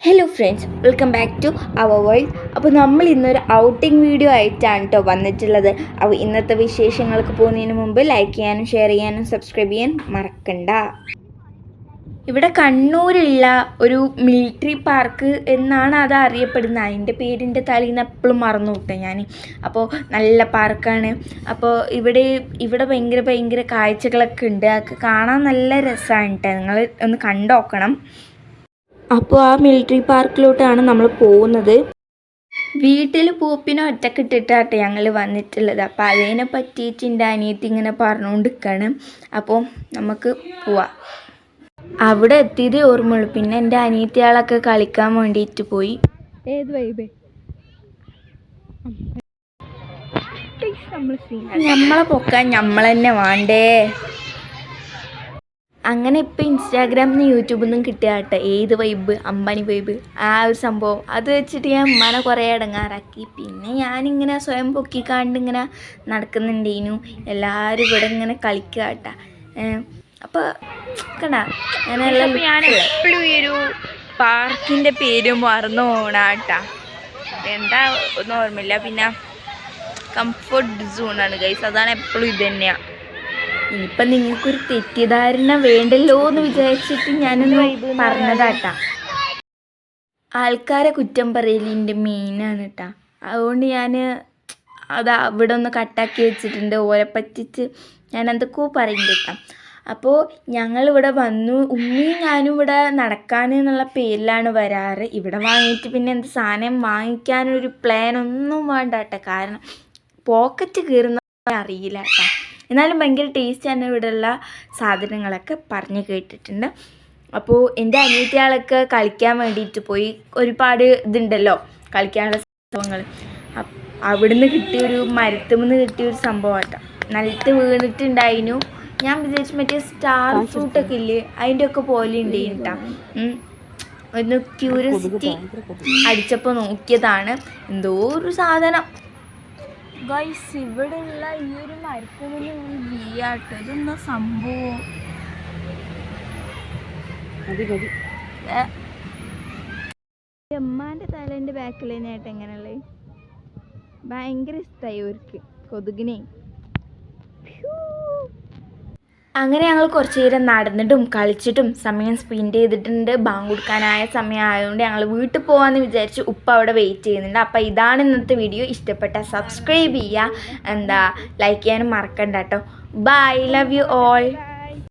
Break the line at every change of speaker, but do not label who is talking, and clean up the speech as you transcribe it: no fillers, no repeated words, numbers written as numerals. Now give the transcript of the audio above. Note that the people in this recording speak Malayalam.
Hello friends, welcome back to our world. അപ്പോൾ നമ്മൾ ഇന്നൊരു ഔട്ടിംഗ് വീഡിയോ ആയിട്ടാണ് കേട്ടോ വന്നിട്ടുള്ളത്. അപ്പോൾ ഇന്നത്തെ വിശേഷങ്ങൾക്ക് പോകുന്നതിന് മുമ്പ് ലൈക്ക് ചെയ്യാനും ഷെയർ ചെയ്യാനും സബ്സ്ക്രൈബ് ചെയ്യാൻ മറക്കണ്ട. ഇവിടെ കണ്ണൂരുള്ള ഒരു മിലിറ്ററി പാർക്ക് എന്നാണ് അത് അറിയപ്പെടുന്നത്. അതിൻ്റെ പേരിൻ്റെ തലേന്ന് എപ്പോഴും മറന്നു കിട്ടും ഞാൻ. അപ്പോൾ നല്ല പാർക്കാണ്. അപ്പോൾ ഇവിടെ ഭയങ്കര കാഴ്ചകളൊക്കെ ഉണ്ട്. അതൊക്കെ കാണാൻ നല്ല രസമാണ് കേട്ടോ. നിങ്ങൾ ഒന്ന് കണ്ടു നോക്കണം. അപ്പോൾ ആ മിലിറ്ററി പാർക്കിലോട്ടാണ് നമ്മൾ പോകുന്നത്. വീട്ടിൽ പൂപ്പിനെ ഒറ്റക്കിട്ടിട്ടാട്ടെ ഞങ്ങൾ വന്നിട്ടുള്ളത്. അപ്പോൾ അതിനെ പറ്റിയിട്ട് എൻ്റെ അനിയത്തി ഇങ്ങനെ പറഞ്ഞുകൊണ്ടിരിക്കുകയാണ്. അപ്പോൾ നമുക്ക് പോവാം. അവിടെ എത്തിയതേ ഓർമ്മയുള്ളൂ. പിന്നെ എൻ്റെ അനിയത്തിയാളൊക്കെ കളിക്കാൻ വേണ്ടിയിട്ട് പോയി. ഏത് വൈബ് നമ്മളെ പൊക്കാൻ നമ്മൾ തന്നെ വേണ്ടേ. അങ്ങനെ ഇപ്പോൾ ഇൻസ്റ്റാഗ്രാമിൽ നിന്ന് യൂട്യൂബിൽ നിന്നും കിട്ടിയ കേട്ടോ ഏത് വൈബ്, അമ്പാനി വൈബ്, ആ ഒരു സംഭവം. അത് വെച്ചിട്ട് ഞാൻ ഉമ്മാനെ കുറേ ഇടങ്ങാറാക്കി. പിന്നെ ഞാനിങ്ങനെ സ്വയം പൊക്കിക്കാണ്ട് ഇങ്ങനെ നടക്കുന്നുണ്ടേനു. എല്ലാവരും ഇവിടെ ഇങ്ങനെ കളിക്കുക കേട്ടാ. അപ്പോൾ കണ്ട ഞാൻ എപ്പോഴും ഈ ഒരു പാർക്കിൻ്റെ പേര് മറന്നു പോകണാട്ടാ. എന്താ ഒന്നും ഓർമ്മയില്ല. പിന്നെ കംഫർട്ട് സോണാണ് ഗൈസ്. അതാണ് എപ്പോഴും ഇത് തന്നെയാണ്. ഇനിയിപ്പം നിങ്ങൾക്കൊരു തെറ്റിദ്ധാരണ വേണ്ടല്ലോ എന്ന് വിചാരിച്ചിട്ട് ഞാനൊന്ന് പറഞ്ഞതാട്ടാ. ആൾക്കാരെ കുറ്റം പറയലിൻ്റെ മെയിനാണ് കേട്ടാ. അതുകൊണ്ട് ഞാൻ അത് അവിടെ ഒന്ന് കട്ടാക്കി വെച്ചിട്ടുണ്ട്. ഓരെ പറ്റിച്ച് ഞാൻ എന്തൊക്കെയോ പറയുന്നുണ്ട് കേട്ടോ. അപ്പോൾ ഞങ്ങളിവിടെ വന്നു. ഉമ്മയും ഞാനും ഇവിടെ നടക്കാൻ എന്നുള്ള പേരിലാണ് വരാറ്. ഇവിടെ വാങ്ങിയിട്ട് പിന്നെ എന്ത് സാധനം വാങ്ങിക്കാനൊരു പ്ലാൻ ഒന്നും വേണ്ട കേട്ടോ. കാരണം പോക്കറ്റ് കീറുന്ന അറിയില്ല കേട്ടോ. എന്നാലും ഭയങ്കര ടേസ്റ്റാണ് ഇവിടെയുള്ള സാധനങ്ങളൊക്കെ പറഞ്ഞ് കേട്ടിട്ടുണ്ട്. അപ്പോൾ എൻ്റെ അനിയത്തിയാളൊക്കെ കളിക്കാൻ വേണ്ടിയിട്ട് പോയി. ഒരുപാട് ഇതുണ്ടല്ലോ കളിക്കാനുള്ള സംഭവങ്ങൾ. അവിടുന്ന് കിട്ടിയൊരു മരത്തുമെന്ന് കിട്ടിയൊരു സംഭവമാട്ടോ. നിലത്ത് വീണിട്ടുണ്ടായിരുന്നു. ഞാൻ വിചാരിച്ചു മറ്റേ സ്റ്റാർ ഫ്രൂട്ടൊക്കെ ഇല്ലേ അതിൻ്റെയൊക്കെ പോലെ ഉണ്ടായിട്ടാ. ഒന്ന് ക്യൂരിയോസിറ്റി അടിച്ചപ്പോൾ നോക്കിയതാണ്. എന്തോ ഒരു സാധനം ഗൈസ്. ഇവിടെയുള്ള ഈ ഒരു മരത്തുമെന്ന് വീയാട്ടോ. ഇതൊന്നും സംഭവം അമ്മാൻ്റെ തലേൻ്റെ ബാക്കിൽ തന്നെയായിട്ട് എങ്ങനെയുള്ളത്. ഭയങ്കര ഇഷ്ടമായി അവർക്ക് കൊതുകിനെ. അങ്ങനെ ഞങ്ങൾ കുറച്ച് നേരം നടന്നിട്ടും കളിച്ചിട്ടും സമയം സ്പെൻഡ് ചെയ്തിട്ടുണ്ട്. ബാങ്ക് കൊടുക്കാനായ സമയം ആയതുകൊണ്ട് ഞങ്ങൾ വീട്ടിൽ പോകാമെന്ന് വിചാരിച്ച് ഉപ്പ അവിടെ വെയിറ്റ് ചെയ്യുന്നുണ്ട്. അപ്പോൾ ഇതാണ് ഇന്നത്തെ വീഡിയോ. ഇഷ്ടപ്പെട്ട സബ്സ്ക്രൈബ് ചെയ്യുക, ലൈക്ക് ചെയ്യാനും മറക്കണ്ട കേട്ടോ. Bye, love you all.